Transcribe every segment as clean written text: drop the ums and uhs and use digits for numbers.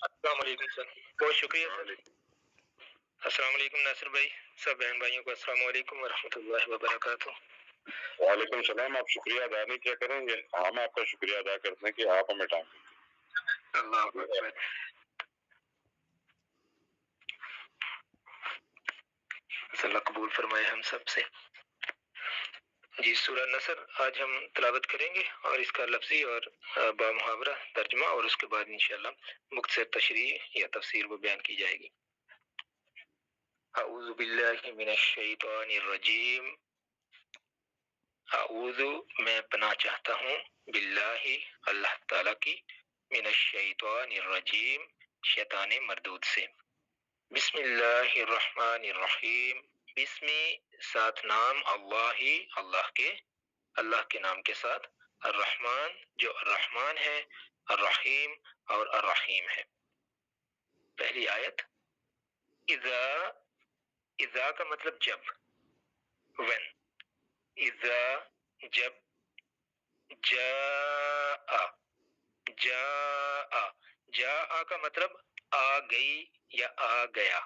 السلام علیکم سر، بہت شکریہ سر۔ السلام علیکم ناصر بھائی، سب بہن بھائیوں کو السلام علیکم ورحمۃ اللہ وبرکاتہ۔ وعلیکم السلام۔ آپ شکریہ ادا نہیں کیا کریں گے، ہم آپ کا شکریہ ادا کرتے ہیں کہ آپ ہمیں ٹائم دیں۔ اللہ اکبر۔ اللہ قبول فرمائے ہم سب سے۔ جی سورہ نصر آج ہم تلاوت کریں گے اور اس کا لفظی اور با محاورہ ترجمہ، اور اس کے بعد انشاءاللہ مختصر تشریح یا تفسیر وہ بیان کی جائے گی۔ اعوذ باللہ من الشیطان الرجیم۔ اعوذ میں پناہ چاہتا ہوں، باللہ اللہ تعالی کی، من الشیطان الرجیم شیطان مردود سے۔ بسم اللہ الرحمن الرحیم۔ بسم ساتھ نام اللہ، اللہ کے، اللہ کے نام کے ساتھ، الرحمن جو الرحمن ہے، الرحیم اور الرحیم ہے۔ پہلی آیت، اذا، اذا کا مطلب جب، when، اذا جب، جاء، جاء، جاء کا مطلب آ گئی یا آ گیا۔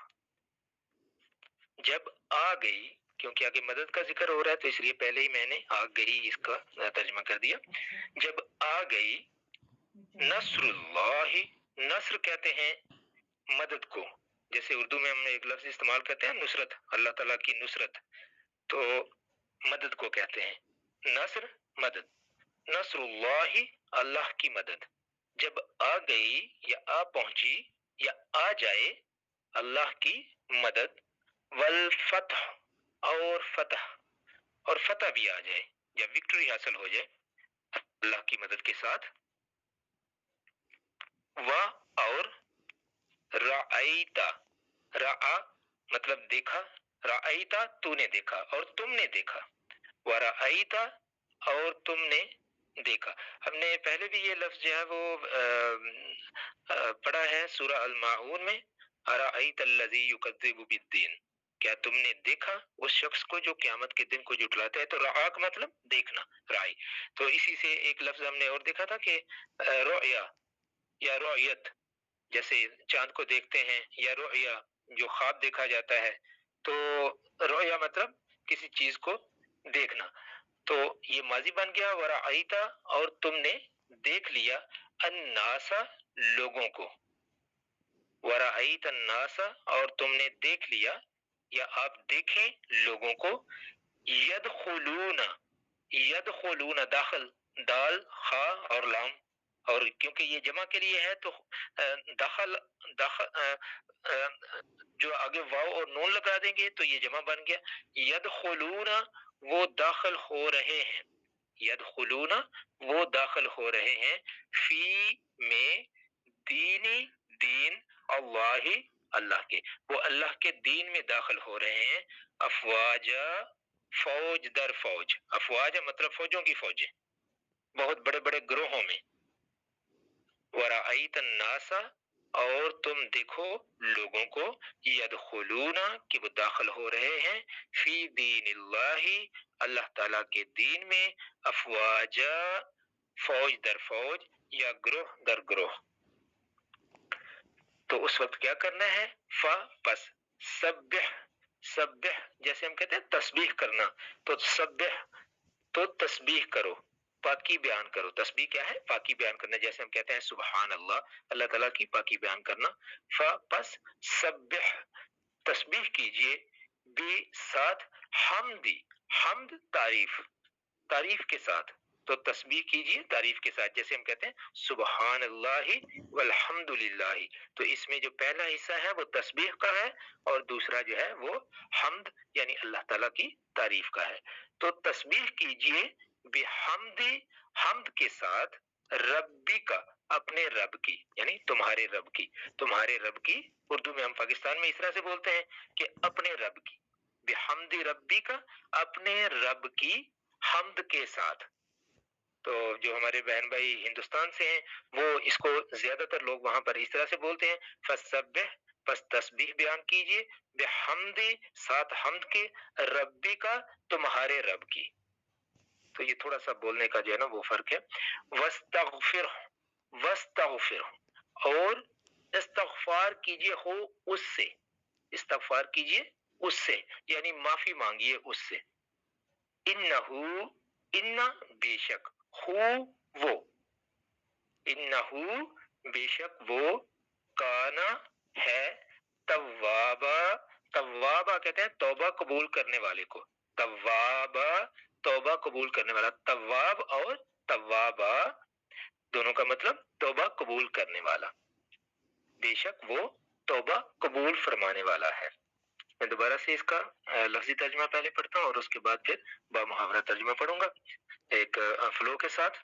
جب آ گئی، کیونکہ آگے مدد کا ذکر ہو رہا ہے تو اس لیے پہلے ہی میں نے آ گئی اس کا ترجمہ کر دیا۔ جب آ گئی نصر اللہ، نصر کہتے ہیں مدد کو، جیسے اردو میں ہم ایک لفظ استعمال کرتے ہیں نصرت، اللہ تعالیٰ کی نصرت، تو مدد کو کہتے ہیں نصر، مدد۔ نصر اللہ، اللہ کی مدد جب آ گئی یا آ پہنچی یا آ جائے، اللہ کی مدد، والفتح اور فتح، اور فتح بھی آ جائے، جب وکٹری حاصل ہو جائے اللہ کی مدد کے ساتھ۔ اور رأیتا، رأا مطلب دیکھا، رأیتا تو نے دیکھا اور تم نے دیکھا، ورأیتا اور تم نے دیکھا۔ ہم نے پہلے بھی یہ لفظ جو ہے وہ پڑھا ہے سورہ الماعون میں، ارأیت الذی یکذب بالدین، کیا تم نے دیکھا اس شخص کو جو قیامت کے دن کو جھٹلاتا ہے۔ تو رعا کا مطلب دیکھنا، رائی۔ تو اسی سے ایک لفظ ہم نے اور دیکھا تھا کہ رؤیا یا رؤیت، جیسے چاند کو دیکھتے ہیں، یا رؤیا جو خواب دیکھا جاتا ہے، تو رؤیا مطلب کسی چیز کو دیکھنا۔ تو یہ ماضی بن گیا، ورأیتا اور تم نے دیکھ لیا، الناس لوگوں کو، ورأیت الناس اور تم نے دیکھ لیا یا آپ دیکھیں لوگوں کو، یدخلون، یدخلون داخل، دال خا اور لام، اور کیونکہ یہ جمع کے لیے ہے تو دخل، جو آگے واو اور نون لگا دیں گے تو یہ جمع بن گیا، یدخلون وہ داخل ہو رہے ہیں، یدخلون وہ داخل ہو رہے ہیں، فی میں، دینی دین، اللہ اللہ کے، وہ اللہ کے دین میں داخل ہو رہے ہیں، افواجا فوج در فوج، افواج مطلب فوجوں کی فوجیں، بہت بڑے بڑے گروہوں میں، ورأیت الناس اور تم دیکھو لوگوں کو، یدخلون کہ وہ داخل ہو رہے ہیں، فی دین اللہ اللہ تعالیٰ کے دین میں، افواجا فوج در فوج یا گروہ در گروہ۔ تو اس وقت کیا کرنا ہے، پس سبح، سبح جیسے ہم کہتے ہیں تسبیح کرنا، تو سبح تو تسبیح کرو، پاکی بیان کرو۔ تسبیح کیا ہے؟ پاکی بیان کرنا، جیسے ہم کہتے ہیں سبحان اللہ، اللہ تعالیٰ کی پاکی بیان کرنا۔ پس سبح تسبیح کیجئے، بھی ساتھ حمدی، حمد تعریف، تعریف کے ساتھ، تو تسبیح کیجئے تعریف کے ساتھ، جیسے ہم کہتے ہیں سبحان اللہ والحمد للہ، تو اس میں جو پہلا حصہ ہے وہ تسبیح کا ہے اور دوسرا جو ہے وہ حمد یعنی اللہ تعالیٰ کی تعریف کا ہے۔ تو تسبیح کیجئے بحمد، حمد کے ساتھ، ربی کا اپنے رب کی، یعنی تمہارے رب کی، تمہارے رب کی، اردو میں ہم پاکستان میں اس طرح سے بولتے ہیں کہ اپنے رب کی، بحمد ربی کا اپنے رب کی حمد کے ساتھ۔ تو جو ہمارے بہن بھائی ہندوستان سے ہیں وہ اس کو زیادہ تر لوگ وہاں پر اس طرح سے بولتے ہیں، فسبح پس تسبیح بیان کیجئے، بحمد ساتھ حمد کے، ربی کا تمہارے رب کی۔ تو یہ تھوڑا سا بولنے کا جو ہے نا وہ فرق ہے۔ وستغفر، وستغفر اور استغفار کیجئے ہو اس سے، استغفار کیجئے اس سے یعنی معافی مانگیے اس سے. انہو، ان بے شک، ہو وہ، انہو بے شک وہ، کانا ہے، توابا، توابا کہتے ہیں توبہ قبول کرنے والے کو، توابا توبہ قبول کرنے والا، تواب اور توابا دونوں کا مطلب توبہ قبول کرنے والا، بے شک وہ توبہ قبول فرمانے والا ہے. میں دوبارہ سے اس کا لفظی ترجمہ پہلے پڑھتا ہوں اور اس کے بعد پھر با محاورہ ترجمہ پڑھوں گا ایک فلو کے ساتھ.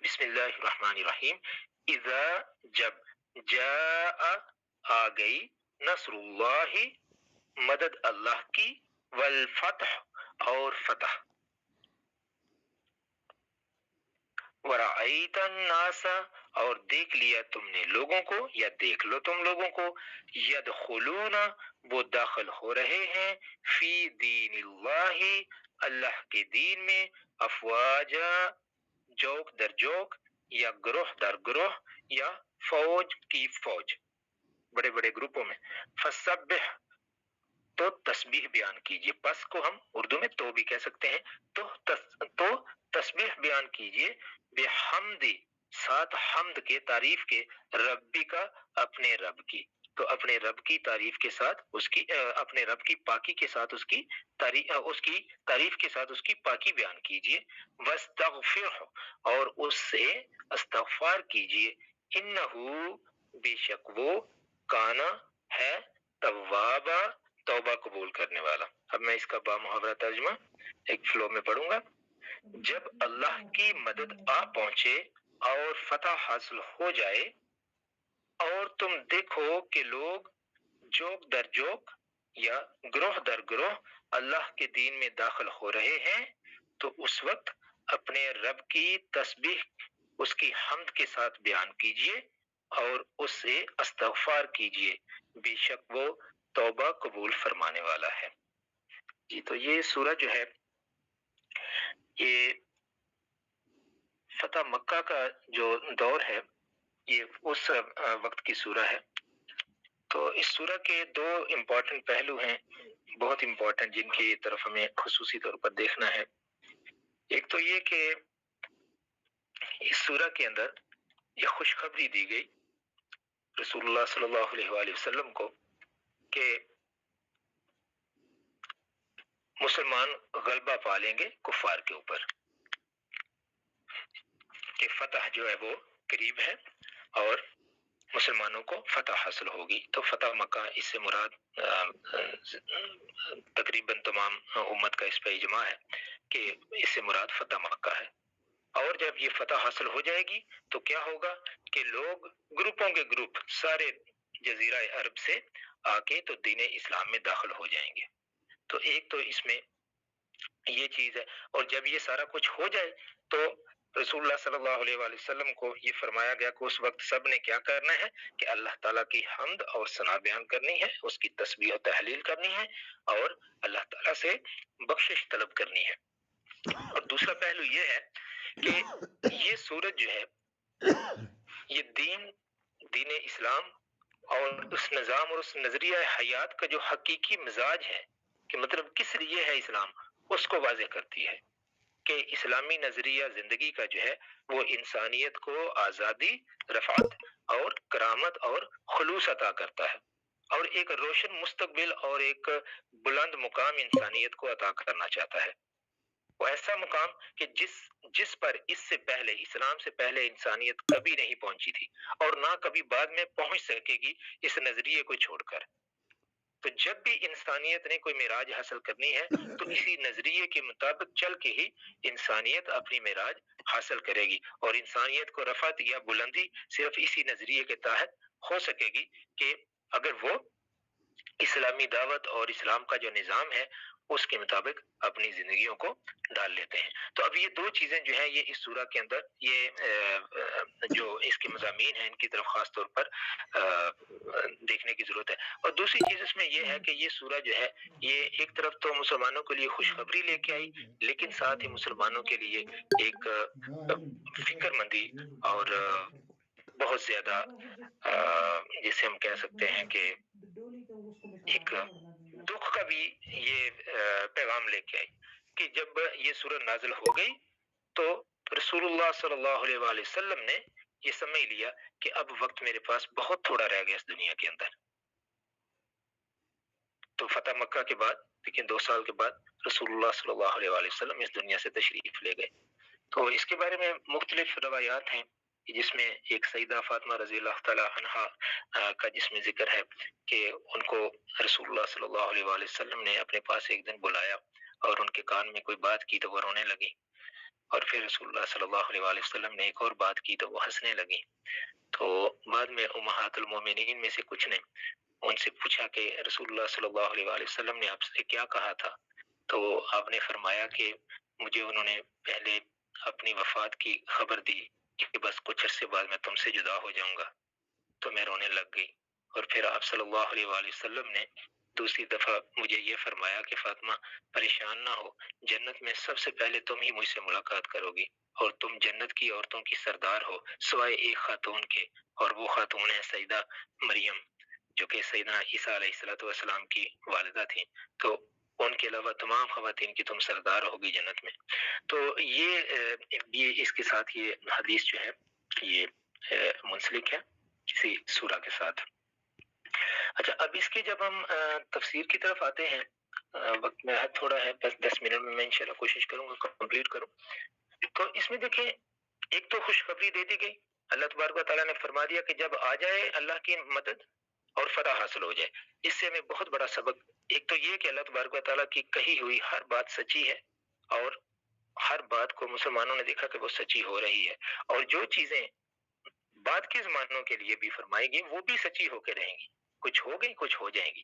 بسم اللہ الرحمن الرحیم. اذا جب، جاء آ گئی، نصر اللہ مدد اللہ کی، والفتح اور فتح، ورأیت الناس اور دیکھ لیا تم نے لوگوں کو یا دیکھ لو تم لوگوں کو، یدخلون وہ داخل ہو رہے ہیں، فی دین اللہ اللہ کے دین میں، افواجا جوک در جوک یا گروہ در گروہ یا فوج کی فوج، بڑے بڑے گروپوں میں. فسبح تو تسبیح بیان کیجئے، پس کو ہم اردو میں تو بھی کہہ سکتے ہیں، تو تسبیح بیان کیجئے، بحمد ساتھ حمد کے تعریف کے، ربی کا اپنے رب کی، تو اپنے رب کی تعریف کے ساتھ اس کی اپنے رب کی پاکی کے ساتھ اس کی تعریف کے ساتھ اس کی پاکی بیان کیجئے. واستغفرہ اور اس سے استغفار کیجئے، انہو بے شک وہ، کانا ہے، توابا توبہ قبول کرنے والا. اب میں اس کا با محاورہ ترجمہ ایک فلو میں پڑھوں گا. جب اللہ کی مدد آ پہنچے اور فتح حاصل ہو جائے اور تم دیکھو کہ لوگ جوک در جوک یا گروہ در گروہ اللہ کے دین میں داخل ہو رہے ہیں، تو اس وقت اپنے رب کی تسبیح اس کی حمد کے ساتھ بیان کیجئے اور اس سے استغفار کیجئے، بے شک وہ توبہ قبول فرمانے والا ہے. جی تو یہ سورہ جو ہے یہ فتح مکہ کا جو دور ہے یہ اس وقت کی سورہ ہے. تو اس سورہ کے دو امپورٹنٹ پہلو ہیں، بہت امپورٹنٹ، جن کی طرف ہمیں خصوصی طور پر دیکھنا ہے. ایک تو یہ کہ اس سورہ کے اندر یہ خوشخبری دی گئی رسول اللہ صلی اللہ علیہ وآلہ وسلم کو کہ مسلمان غلبہ پا لیں گے کفار کے اوپر، کہ فتح جو ہے وہ قریب ہے اور مسلمانوں کو فتح حاصل ہوگی. تو فتح مکہ اس سے مراد تقریباً تمام امت کا اس پہ اجماع ہے کہ اس سے مراد فتح مکہ ہے. اور جب یہ فتح حاصل ہو جائے گی تو کیا ہوگا کہ لوگ گروپوں کے گروپ سارے جزیرہ عرب سے آ کے تو دین اسلام میں داخل ہو جائیں گے. تو ایک تو اس میں یہ چیز ہے. اور جب یہ سارا کچھ ہو جائے تو رسول اللہ صلی اللہ علیہ وآلہ وسلم کو یہ فرمایا گیا کہ اس وقت سب نے کیا کرنا ہے کہ اللہ تعالیٰ کی حمد اور ثنا بیان کرنی ہے، اس کی تسبیح و تحلیل کرنی ہے اور اللہ تعالیٰ سے بخشش طلب کرنی ہے. اور دوسرا پہلو یہ ہے کہ یہ سورج جو ہے یہ دین اسلام اور اس نظام اور اس نظریہ حیات کا جو حقیقی مزاج ہے کہ مطلب کس لیے ہے اسلام، اس کو واضح کرتی ہے کہ اسلامی نظریہ زندگی کا جو ہے وہ انسانیت کو آزادی، رفعت اور کرامت اور خلوص عطا کرتا ہے اور ایک روشن مستقبل اور ایک بلند مقام انسانیت کو عطا کرنا چاہتا ہے. وہ ایسا مقام کہ جس پر اس سے پہلے، اسلام سے پہلے انسانیت کبھی نہیں پہنچی تھی اور نہ کبھی بعد میں پہنچ سکے گی اس نظریے کو چھوڑ کر. تو جب بھی انسانیت نے کوئی معراج حاصل کرنی ہے تو اسی نظریے کے مطابق چل کے ہی انسانیت اپنی معراج حاصل کرے گی، اور انسانیت کو رفعت یا بلندی صرف اسی نظریے کے تحت ہو سکے گی کہ اگر وہ اسلامی دعوت اور اسلام کا جو نظام ہے اس کے مطابق اپنی زندگیوں کو ڈال لیتے ہیں. تو اب یہ دو چیزیں جو ہیں یہ اس سورہ کے اندر یہ جو اس کے مضامین ہیں ان کی طرف خاص طور پر دیکھنے کی ضرورت ہے. اور دوسری چیز اس میں یہ ہے کہ یہ سورہ جو ہے یہ ایک طرف تو مسلمانوں کے لیے خوشخبری لے کے آئی، لیکن ساتھ ہی مسلمانوں کے لیے ایک فکر مندی اور بہت زیادہ جس جیسے ہم کہہ سکتے ہیں کہ ایک دکھ کا بھی یہ پیغام لے کے آئی کہ جب یہ سورہ نازل ہو گئی تو رسول اللہ صلی اللہ علیہ وآلہ وسلم نے یہ سمجھ لیا کہ اب وقت میرے پاس بہت تھوڑا رہ گیا اس دنیا کے اندر. تو فتح مکہ کے بعد لیکن 2 سال کے بعد رسول اللہ صلی اللہ علیہ وآلہ وسلم اس دنیا سے تشریف لے گئے. تو اس کے بارے میں مختلف روایات ہیں جس میں ایک سیدہ فاطمہ رضی اللہ تعالی عنہا کا جس میں ذکر ہے کہ ان کو رسول اللہ صلی اللہ علیہ وآلہ وسلم نے اپنے پاس ایک دن بلایا اور ان کے کان میں کوئی بات کی تو وہ رونے لگی، اور پھر رسول اللہ صلی اللہ علیہ وآلہ وسلم نے ایک اور بات کی تو وہ ہنسنے لگی. تو بعد میں امہات المومنین میں سے کچھ نے ان سے پوچھا کہ رسول اللہ صلی اللہ علیہ وآلہ وسلم نے آپ سے کیا کہا تھا؟ تو آپ نے فرمایا کہ مجھے انہوں نے پہلے اپنی وفات کی خبر دی کہ بس کچھ عرصے بعد میں تم سے جدا ہو جاؤں گا، تو میں رونے لگ گئی. اور پھر آپ صلی اللہ علیہ وآلہ وسلم نے دوسری دفعہ مجھے یہ فرمایا کہ فاطمہ پریشان نہ ہو، جنت میں سب سے پہلے تم ہی مجھ سے ملاقات کرو گی اور تم جنت کی عورتوں کی سردار ہو سوائے ایک خاتون کے، اور وہ خاتون ہے سیدہ مریم جو کہ سیدنا عیسیٰ علیہ السلام کی والدہ تھیں. تو ان کے علاوہ تمام خواتین کی تم سردار ہوگی جنت میں. تو یہ اس کے ساتھ یہ حدیث جو ہے یہ منسلک ہے کسی سورہ کے ساتھ. اچھا، اب اس کی جب ہم تفسیر کی طرف آتے ہیں، وقت میں تھوڑا ہے، بس 10 منٹ میں انشاءاللہ کوشش کروں گا کمپلیٹ کروں. تو اس میں دیکھیں ایک تو خوشخبری دے دی گئی، اللہ تبارک و تعالیٰ نے فرما دیا کہ جب آ جائے اللہ کی مدد اور فتح حاصل ہو جائے. اس سے ہمیں بہت بڑا سبق ایک تو یہ کہ اللہ تبارک و تعالیٰ کی کہی ہوئی ہر بات سچی ہے اور ہر بات کو مسلمانوں نے دیکھا کہ وہ سچی ہو رہی ہے، اور جو چیزیں بعد کے زمانوں کے لیے بھی فرمائی گئی وہ بھی سچی ہو کے رہیں گی، کچھ ہو گئی کچھ ہو جائیں گی.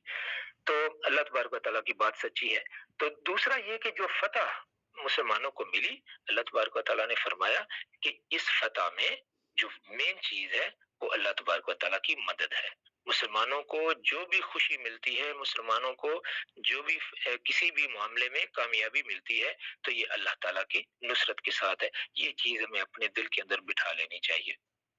تو اللہ تبارک و تعالیٰ کی بات سچی ہے. تو دوسرا یہ کہ جو فتح مسلمانوں کو ملی، اللہ تبارک و تعالیٰ نے فرمایا کہ اس فتح میں جو مین چیز ہے وہ اللہ تبارک و تعالیٰ کی مدد ہے. مسلمانوں کو جو بھی خوشی ملتی ہے، مسلمانوں کو جو بھی کسی بھی معاملے میں کامیابی ملتی ہے تو یہ اللہ تعالیٰ کی نصرت کے ساتھ ہے. یہ چیز ہمیں اپنے دل کے اندر بٹھا لینی چاہیے،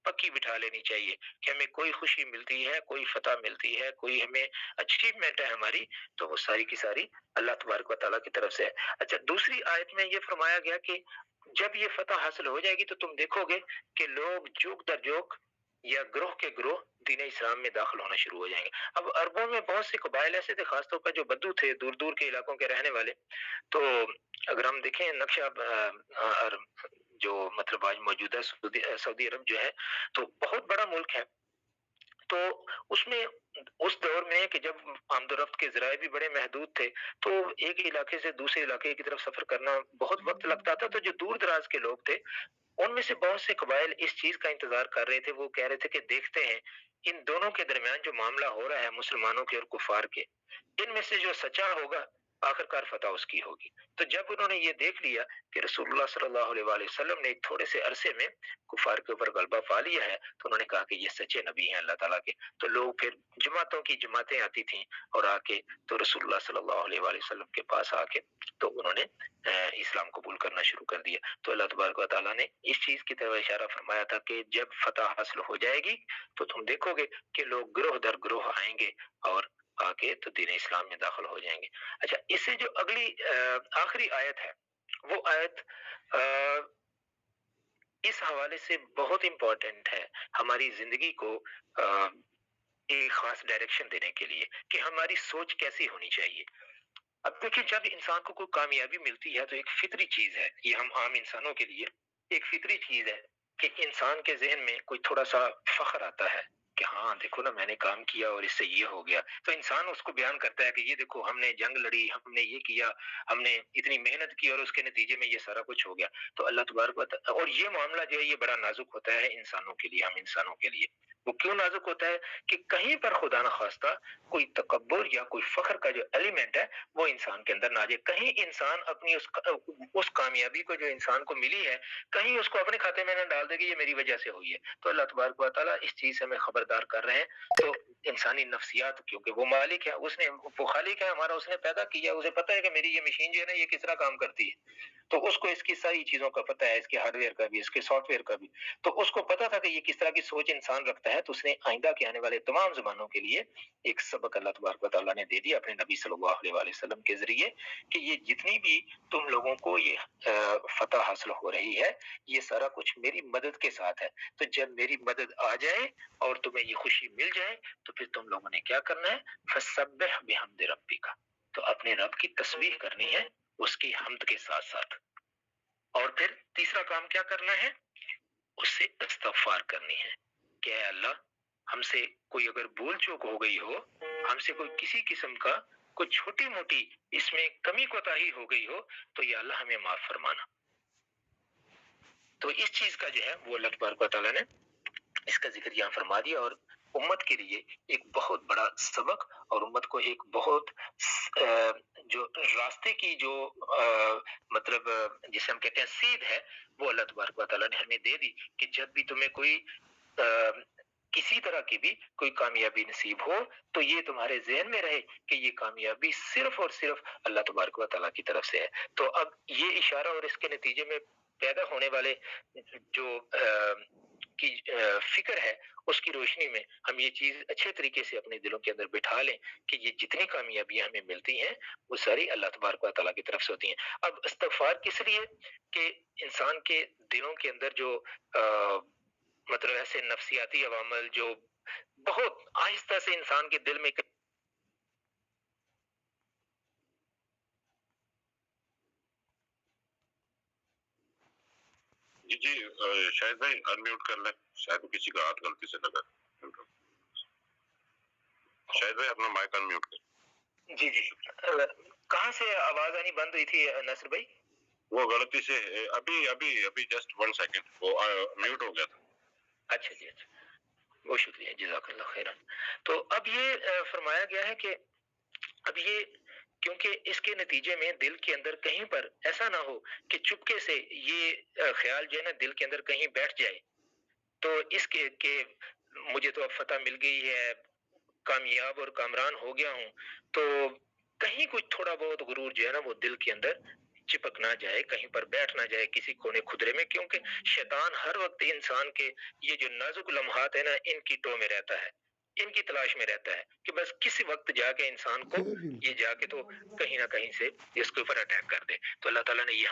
پکی بٹھا لینی چاہیے کہ ہمیں کوئی خوشی ملتی ہے، کوئی فتح ملتی ہے، کوئی ہمیں اچیومنٹ ہے ہماری، تو وہ ساری کی ساری اللہ تبارک و تعالیٰ کی طرف سے ہے. اچھا، دوسری آیت میں یہ فرمایا گیا کہ جب یہ فتح حاصل ہو جائے گی تو تم دیکھو گے کہ لوگ جوک در جوک یا گروہ کے گروہ دین اسلام میں داخل ہونا شروع ہو جائیں گے. اب عربوں میں بہت سے قبائل ایسے تھے، خاص طور پر جو بدو تھے، دور دور کے علاقوں کے رہنے والے. تو اگر ہم دیکھیں نقشہ جو مطلب آج موجودہ سعودی عرب جو ہے تو بہت بڑا ملک ہے. تو اس میں اس دور میں کہ جب آمد و رفت کے ذرائع بھی بڑے محدود تھے تو ایک علاقے سے دوسرے علاقے کی طرف سفر کرنا بہت وقت لگتا تھا. تو جو دور دراز کے لوگ تھے ان میں سے بہت سے قبائل اس چیز کا انتظار کر رہے تھے. وہ کہہ رہے تھے کہ دیکھتے ہیں ان دونوں کے درمیان جو معاملہ ہو رہا ہے مسلمانوں کے اور کفار کے، ان میں سے جو سچا ہوگا آخر کار فتح اس کی ہوگی. تو جب انہوں نے یہ دیکھ لیا کہ رسول اللہ صلی اللہ علیہ وآلہ وسلم نے ایک تھوڑے سے عرصے میں کفار کے اوپر غلبہ پا لیا ہے تو انہوں نے کہا کہ یہ سچے نبی ہیں اللہ تعالیٰ کے. تو لوگ پھر جماعتوں کی جماعتیں آتی تھیں اور آ کے تو رسول اللہ صلی اللہ علیہ وآلہ وسلم کے پاس آ کے تو انہوں نے اسلام قبول کرنا شروع کر دیا. تو اللہ تبارک و تعالیٰ نے اس چیز کی طرف اشارہ فرمایا تھا کہ جب فتح حاصل ہو جائے گی تو تم دیکھو گے کہ لوگ گروہ در گروہ آئیں گے اور آ کے تو دین اسلام میں داخل ہو جائیں گے. اچھا، اس سے جو اگلی آخری آیت ہے وہ آیت اس حوالے سے بہت امپورٹنٹ ہے ہماری زندگی کو ایک خاص ڈائریکشن دینے کے لیے کہ ہماری سوچ کیسی ہونی چاہیے. اب دیکھیں جب انسان کو کوئی کامیابی ملتی ہے تو ایک فطری چیز ہے، یہ ہم عام انسانوں کے لیے ایک فطری چیز ہے کہ انسان کے ذہن میں کوئی تھوڑا سا فخر آتا ہے کہ ہاں دیکھو نا میں نے کام کیا اور اس سے یہ ہو گیا. تو انسان اس کو بیان کرتا ہے کہ یہ دیکھو ہم نے جنگ لڑی، ہم نے یہ کیا، ہم نے اتنی محنت کی اور اس کے نتیجے میں یہ سارا کچھ ہو گیا. تو اللہ تبارک و تعالیٰ، اور یہ معاملہ جو ہے یہ بڑا نازک ہوتا ہے انسانوں کے لیے، ہم انسانوں کے لیے. وہ کیوں نازک ہوتا ہے کہ کہیں پر خدا نخواستہ کوئی تکبر یا کوئی فخر کا جو ایلیمنٹ ہے وہ انسان کے اندر نہ آ جائے. کہیں انسان اپنی اس کامیابی کو جو انسان کو ملی ہے کہیں اس کو اپنے کھاتے میں نہ ڈال دے کہ یہ میری وجہ سے ہوئی ہے. تو اللہ تبارک و تعالیٰ اس چیز سے ہمیں خبردار کر رہے ہیں. تو انسانی نفسیات، کیونکہ وہ مالک ہے، وہ خالق ہے ہمارا، اس نے پیدا کیا، اسے پتہ ہے کہ میری یہ مشین جو ہے نا یہ کس طرح کام کرتی ہے. تو اس کو اس کی ساری چیزوں کا پتہ ہے، اس کے ہارڈ ویئر کا بھی، اس کے سافٹ ویئر کا بھی، تو اس کو پتا تھا کہ یہ کس طرح کی سوچ انسان رکھتا ہے، تو اس نے آئندہ کے آنے والے تمام زمانوں کے لیے ایک سبق اللہ تبارک و تعالیٰ نے دے دیا اپنے نبی صلی اللہ علیہ وآلہ وسلم کے ذریعے کہ یہ جتنی بھی تم لوگوں کو یہ فتح حاصل ہو رہی ہے، یہ سارا کچھ میری مدد کے ساتھ ہے، تو جب میری مدد آ جائے اور تمہیں یہ خوشی مل جائے تو پھر تم لوگوں نے کیا کرنا ہے، فسبح بحمد ربک، تو اپنے رب کی تسبیح کرنی ہے اس کی حمد کے ساتھ ساتھ، اور پھر تیسرا کام کیا کرنا ہے، اس سے استغفار کرنی ہے کہ اے اللہ ہم سے کوئی اگر بھول چوک ہو گئی ہو، ہم سے کوئی کسی قسم کا کوئی چھوٹی موٹی اس میں کمی کوتاہی ہو گئی ہو تو یا اللہ ہمیں معاف فرمانا۔ تو اس چیز کا جو ہے وہ اللہ تبارک و تعالیٰ نے اس کا ذکر یہاں فرما دیا، اور امت کے لیے ایک بہت بڑا سبق اور امت کو ایک بہت جو راستے کی جو مطلب جسے ہم کہتے ہیں سیدھ ہے، وہ اللہ تبارک و تعالیٰ نے ہمیں دے دی کہ جب بھی تمہیں کوئی کسی طرح کی بھی کوئی کامیابی نصیب ہو تو یہ تمہارے ذہن میں رہے کہ یہ کامیابی صرف اور صرف اللہ تبارک و تعالیٰ کی طرف سے ہے۔ تو اب یہ اشارہ اور اس کے نتیجے میں پیدا ہونے والے جو کی فکر ہے، اس کی روشنی میں ہم یہ چیز اچھے طریقے سے اپنے دلوں کے اندر بٹھا لیں کہ یہ جتنی کامیابیاں ہمیں ملتی ہیں وہ ساری اللہ تبارک و تعالیٰ کی طرف سے ہوتی ہیں۔ اب استغفار کس لیے کہ انسان کے دلوں کے اندر جو مطلب ایسے نفسیاتی عوامل جو بہت آہستہ سے انسان کے دل میں جی شاہد بھائی انمیوٹ کر لیں، شاید کسی کا ہاتھ غلطی سے لگا۔ شاہد بھائی اپنا مائک انمیوٹ کر۔ جی کہاں سے آواز آنی بند ہوئی تھی ناصر بھائی؟ وہ غلطی سے ابھی جسٹ 1 سیکنڈ وہ میوٹ ہو گیا تھا۔ اچھا جی، اچھا، بہت شکریہ، جزاک اللہ خیرا۔ تو اب یہ فرمایا گیا ہے کہ اب یہ کیونکہ اس کے نتیجے میں دل کے اندر کہیں پر ایسا نہ ہو کہ چپکے سے یہ خیال جو ہے نا دل کے اندر کہیں بیٹھ جائے تو اس کے کہ مجھے تو اب فتح مل گئی ہے، کامیاب اور کامران ہو گیا ہوں، تو کہیں کچھ تھوڑا بہت غرور جو ہے نا وہ دل کے اندر چپک نہ جائے، کہیں پر بیٹھ نہ جائے کسی کونے خدرے میں، کیونکہ شیطان ہر وقت انسان کے یہ جو نازک لمحات ہے نا ان کی ٹو میں رہتا ہے، ان کی تلاش میں رہتا ہے کہ بس کسی وقت جا کے انسان کو یہ جا کے تو کہیں نہ کہیں سے اس کے اوپر اٹیک کر دے۔ تو اللہ تعالیٰ نے یہ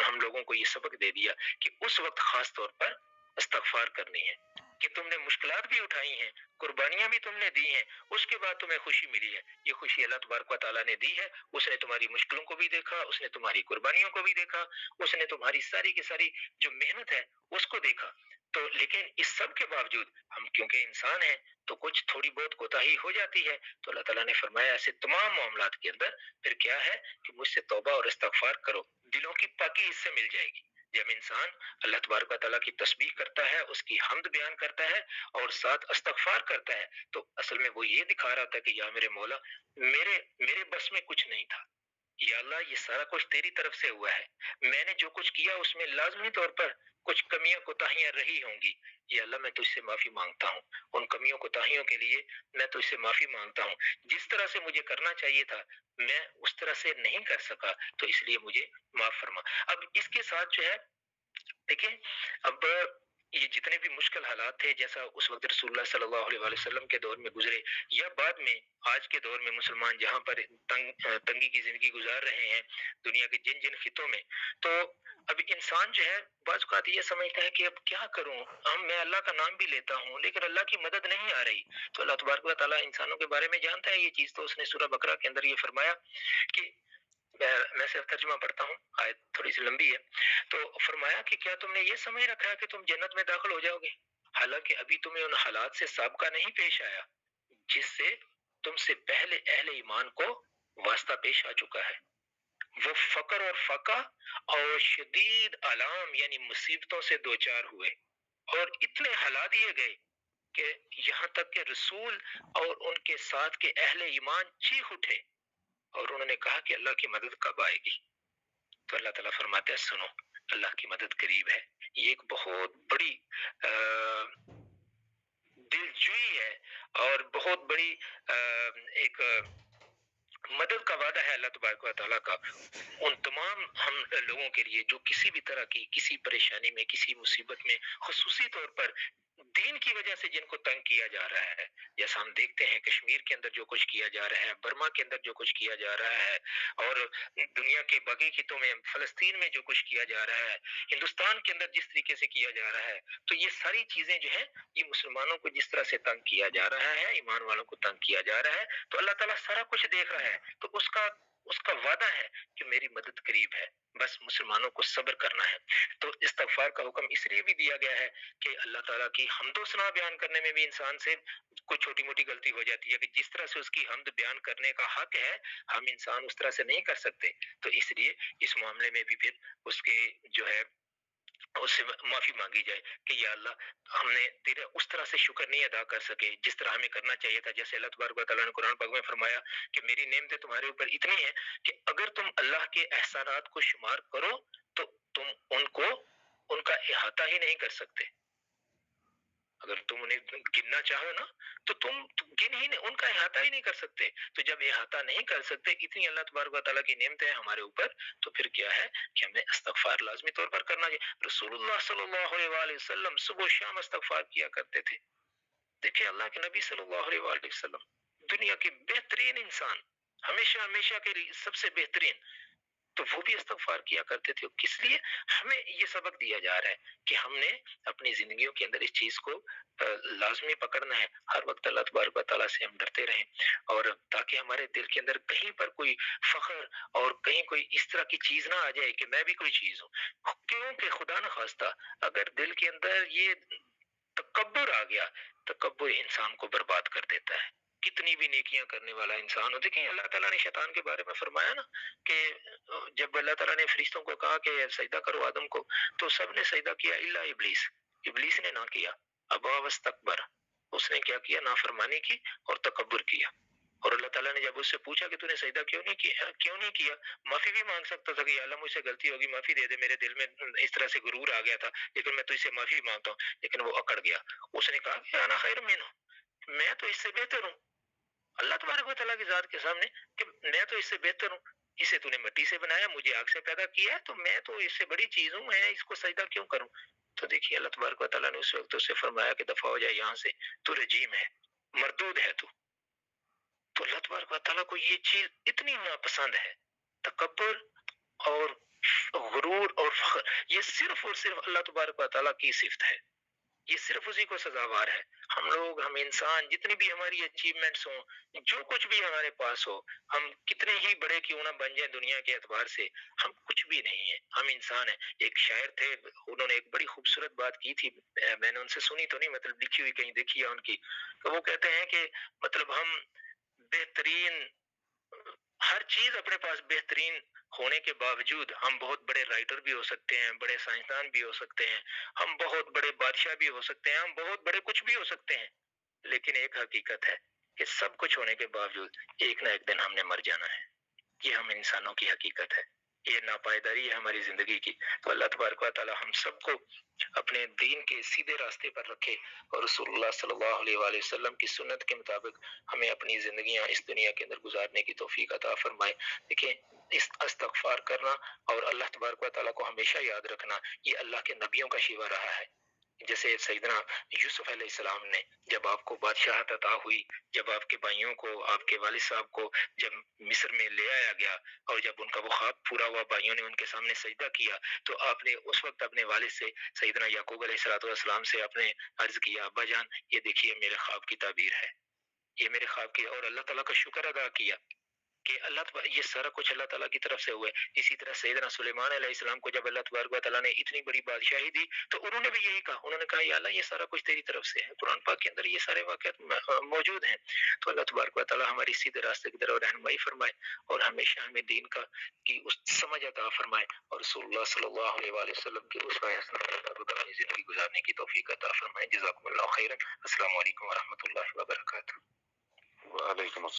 ہم لوگوں کو یہ سبق دے دیا کہ اس وقت خاص طور پر استغفار کرنی ہے کہ تم نے مشکلات بھی اٹھائی ہیں، قربانیاں بھی تم نے دی ہیں، اس کے بعد تمہیں خوشی ملی ہے، یہ خوشی اللہ تبارک و تعالیٰ نے دی ہے، اس نے تمہاری مشکلوں کو بھی دیکھا، اس نے تمہاری قربانیوں کو بھی دیکھا، اس نے تمہاری ساری کی ساری جو محنت ہے اس کو دیکھا۔ تو لیکن اس سب کے باوجود ہم کیونکہ انسان ہیں تو کچھ تھوڑی بہت کوتاہی ہو جاتی ہے، تو اللہ تعالیٰ نے فرمایا ایسے تمام معاملات کے اندر پھر کیا ہے کہ مجھ سے توبہ اور استغفار کرو، دلوں کی پاکی اس سے مل جائے گی۔ جب انسان اللہ تبارک و تعالیٰ کی تسبیح کرتا ہے، اس کی حمد بیان کرتا ہے اور ساتھ استغفار کرتا ہے تو اصل میں وہ یہ دکھا رہا تھا کہ یا میرے مولا میرے بس میں کچھ نہیں تھا، یا اللہ یہ سارا کچھ تیری طرف سے ہوا ہے، میں نے جو کچھ کیا اس میں لازمی طور پر کچھ کمیاں کوتاہیاں رہی ہوں گی، یا اللہ میں تجھ سے معافی مانگتا ہوں، ان کمیوں کوتاہیوں کے لیے میں تجھ سے معافی مانگتا ہوں، جس طرح سے مجھے کرنا چاہیے تھا میں اس طرح سے نہیں کر سکا تو اس لیے مجھے معاف فرما۔ اب اس کے ساتھ جو ہے دیکھیں اب یہ جتنے بھی مشکل حالات تھے جیسا اس وقت رسول اللہ صلی اللہ علیہ وسلم کے دور میں گزرے یا بعد میں آج کے دور میں مسلمان جہاں پر تنگی کی زندگی گزار رہے ہیں دنیا کے جن جن خطوں میں، تو اب انسان جو ہے بعض اوقات یہ سمجھتا ہے کہ اب کیا کروں، میں اللہ کا نام بھی لیتا ہوں لیکن اللہ کی مدد نہیں آ رہی، تو اللہ تبارک و تعالیٰ انسانوں کے بارے میں جانتا ہے یہ چیز، تو اس نے سورہ بقرہ کے اندر یہ فرمایا کہ میں صرف ترجمہ پڑھتا ہوں، آیت تھوڑی سی لمبی ہے، تو فرمایا کہ کیا تم نے یہ سمجھ رکھا ہے کہ تم جنت میں داخل ہو جاؤ گے، حالانکہ ابھی تمہیں ان حالات سے سابقہ نہیں پیش آیا جس سے تم سے پہلے اہل ایمان کو واسطہ پیش آ چکا ہے، وہ فقر اور فقہ اور شدید آلام یعنی مصیبتوں سے دوچار ہوئے اور اتنے ہلا دیے گئے کہ یہاں تک کہ رسول اور ان کے ساتھ کے اہل ایمان چیخ اٹھے اور انہوں نے کہا کہ اللہ کی مدد کب آئے گی، تو اللہ تعالیٰ فرماتے ہیں سنو اللہ کی مدد قریب ہے، یہ ایک بہت بڑی دلجوئی ہے اور بہت بڑی ایک مدد کا وعدہ ہے اللہ تبارک و تعالیٰ کا ان تمام ہم لوگوں کے لیے جو کسی بھی طرح کی کسی پریشانی میں کسی مصیبت میں خصوصی طور پر دین کی وجہ سے جن کو تنگ کیا جا رہا ہے، جیسا ہم دیکھتے ہیں کشمیر کے اندر جو کچھ کیا جا رہا ہے، برما کے اندر جو کچھ کیا جا رہا ہے، اور دنیا کے باقی خطوں میں فلسطین میں جو کچھ کیا جا رہا ہے، ہندوستان کے اندر جس طریقے سے کیا جا رہا ہے، تو یہ ساری چیزیں جو ہیں یہ مسلمانوں کو جس طرح سے تنگ کیا جا رہا ہے، ایمان والوں کو تنگ کیا جا رہا ہے، تو اللہ تعالیٰ سارا کچھ دیکھ رہا ہے، تو اس کا وعدہ ہے کہ میری مدد قریب ہے، بس مسلمانوں کو صبر کرنا ہے۔ تو استغفار کا حکم اس لیے بھی دیا گیا ہے کہ اللہ تعالیٰ کی حمد و ثنا بیان کرنے میں بھی انسان سے کوئی چھوٹی موٹی غلطی ہو جاتی ہے کہ جس طرح سے اس کی حمد بیان کرنے کا حق ہے ہم انسان اس طرح سے نہیں کر سکتے، تو اس لیے اس معاملے میں بھی پھر اس کے جو ہے اس سے معافی مانگی جائے کہ یا اللہ ہم نے تیرے اس طرح سے شکر نہیں ادا کر سکے جس طرح ہمیں کرنا چاہیے تھا، جیسے اللہ تبارک و تعالیٰ نے قرآن پاک میں فرمایا کہ میری نعمتیں تمہارے اوپر اتنی ہیں کہ اگر تم اللہ کے احسانات کو شمار کرو تو تم ان کا احاطہ ہی نہیں کر سکتے۔ اگر تم انہیں گننا چاہو نا تو تم گن ہی نہیں، ان کا احاطہ ہی نہیں کر سکتے، تو جب احاطہ نہیں کر سکتے اتنی اللہ تبارک و تعالیٰ کی نعمتیں ہمارے اوپر، تو پھر کیا ہے کہ ہمیں استغفار لازمی طور پر کرنا چاہیے۔ رسول اللہ صلی اللہ علیہ وآلہ وسلم صبح و شام استغفار کیا کرتے تھے۔ دیکھیں اللہ کے نبی صلی اللہ علیہ وآلہ وسلم دنیا کے بہترین انسان، ہمیشہ کے لیے سب سے بہترین، تو وہ بھی استغفار کیا کرتے تھے۔ کس لیے ہمیں یہ سبق دیا جا رہا ہے کہ ہم نے اپنی زندگیوں کے اندر اس چیز کو لازمی پکڑنا ہے، ہر وقت اللہ تبارک و تعالیٰ سے ہم ڈرتے رہیں، اور تاکہ ہمارے دل کے اندر کہیں پر کوئی فخر اور کہیں کوئی اس طرح کی چیز نہ آ جائے کہ میں بھی کوئی چیز ہوں، کیونکہ خدا نخواستہ اگر دل کے اندر یہ تکبر آ گیا، تکبر انسان کو برباد کر دیتا ہے، کتنی بھی نیکیاں کرنے والا انسان ہو۔ دیکھیں اللہ تعالیٰ نے شیطان کے بارے میں فرمایا نا کہ جب اللہ تعالیٰ نے فرشتوں کو کہا کہ سجدہ کرو آدم کو، تو سب نے سجدہ کیا الا ابلیس، ابلیس نے نہ کیا، ابا واستکبر، اس نے کیا کیا، نافرمانی کی اور تکبر کیا۔ اور اللہ تعالیٰ نے جب اس سے پوچھا کہ تو نے سجدہ کیوں نہیں کیا، معافی بھی مانگ سکتا تھا کہ یا اللہ مجھ سے غلطی ہوگی، معافی دے دے، میرے دل میں اس طرح سے غرور آ گیا تھا، لیکن میں تجھ سے معافی مانگتا ہوں، لیکن وہ اکڑ گیا۔ اس نے کہا کہ انا خیر منہ، میں تو اس سے بہتر ہوں، اللہ تبارک و تعالیٰ کی ذات کے سامنے کہ میں تو اس سے بہتر ہوں، اسے تو نے مٹی سے بنایا، مجھے آگ سے پیدا کیا ہے، تو میں تو اس سے بڑی چیز ہوں، میں اس کو سجدہ کیوں کروں؟ تو دیکھیے اللہ تبارک و تعالیٰ نے اس وقت اس سے فرمایا کہ دفع ہو جائے یہاں سے، تو رجیم ہے، مردود ہے تو اللہ تبارک و تعالیٰ کو یہ چیز اتنی ناپسند ہے، تکبر اور غرور اور فخر، یہ صرف اور صرف اللہ تبارک و تعالیٰ کی صفت ہے، یہ صرف اسی کو سزاوار ہے۔ ہم انسان جتنی بھی ہماری اچیومنٹس ہوں، جو کچھ بھی ہمارے پاس ہو، ہم کتنے ہی بڑے کیوں نہ بن جائیں دنیا کے اعتبار سے، ہم کچھ بھی نہیں ہیں، ہم انسان ہیں۔ ایک شاعر تھے، انہوں نے ایک بڑی خوبصورت بات کی تھی، میں نے ان سے سنی تو نہیں، مطلب لکھی ہوئی کہیں دیکھی ہے ان کی، تو وہ کہتے ہیں کہ مطلب ہم بہترین، ہر چیز اپنے پاس بہترین ہونے کے باوجود ہم بہت بڑے رائٹر بھی ہو سکتے ہیں، بڑے سائنسدان بھی ہو سکتے ہیں، ہم بہت بڑے بادشاہ بھی ہو سکتے ہیں، ہم بہت بڑے کچھ بھی ہو سکتے ہیں، لیکن ایک حقیقت ہے کہ سب کچھ ہونے کے باوجود ایک نہ ایک دن ہم نے مر جانا ہے، یہ ہم انسانوں کی حقیقت ہے، یہ ناپائیداری ہے ہماری زندگی کی۔ تو اللہ تبارک و تعالی ہم سب کو اپنے دین کے سیدھے راستے پر رکھے، اور رسول اللہ صلی اللہ علیہ وآلہ وسلم کی سنت کے مطابق ہمیں اپنی زندگیاں اس دنیا کے اندر گزارنے کی توفیق عطا فرمائے۔ دیکھیں استغفار کرنا اور اللہ تبارک و تعالیٰ کو ہمیشہ یاد رکھنا، یہ اللہ کے نبیوں کا شیوہ رہا ہے۔ جیسے سیدنا یوسف علیہ السلام نے جب آپ کو بادشاہت عطا ہوئی، جب آپ کے بھائیوں کو، آپ کے والد صاحب کو جب مصر میں لے آیا گیا، اور جب ان کا وہ خواب پورا ہوا، بھائیوں نے ان کے سامنے سجدہ کیا، تو آپ نے اس وقت اپنے والد سے، سیدنا یعقوب علیہ السلام سے آپ نے عرض کیا، ابا جان یہ دیکھیے میرے خواب کی تعبیر ہے، یہ میرے خواب کی، اور اللہ تعالیٰ کا شکر ادا کیا کہ یہ سارا کچھ اللہ تعالیٰ کی طرف سے ہوا ہے۔ اسی طرح سیدنا سلیمان علیہ السلام کو جب اللہ تبارک و تعالیٰ نے اتنی بڑی بادشاہی دی، تو انہوں نے بھی یہی کہا، انہوں نے کہا یا اللہ یہ سارا کچھ تیری طرف سے ہے۔ قرآن پاک کے اندر یہ سارے واقعات موجود ہیں۔ تو اللہ تبارک و تعالیٰ ہماری سیدھے راستے کی طرف رہنمائی فرمائے، اور ہمیشہ ہمیں دین کی اس سمجھ عطا فرمائے، اور رسول اللہ صلی اللہ علیہ وآلہ وسلم کی اسوہ حسنہ کے مطابق اپنی زندگی گزارنے کی توفیق عطا فرمائے۔ جزاکم اللہ خیرا۔ السلام علیکم ورحمۃ اللہ وبرکاتہ۔ وعلیکم السلام۔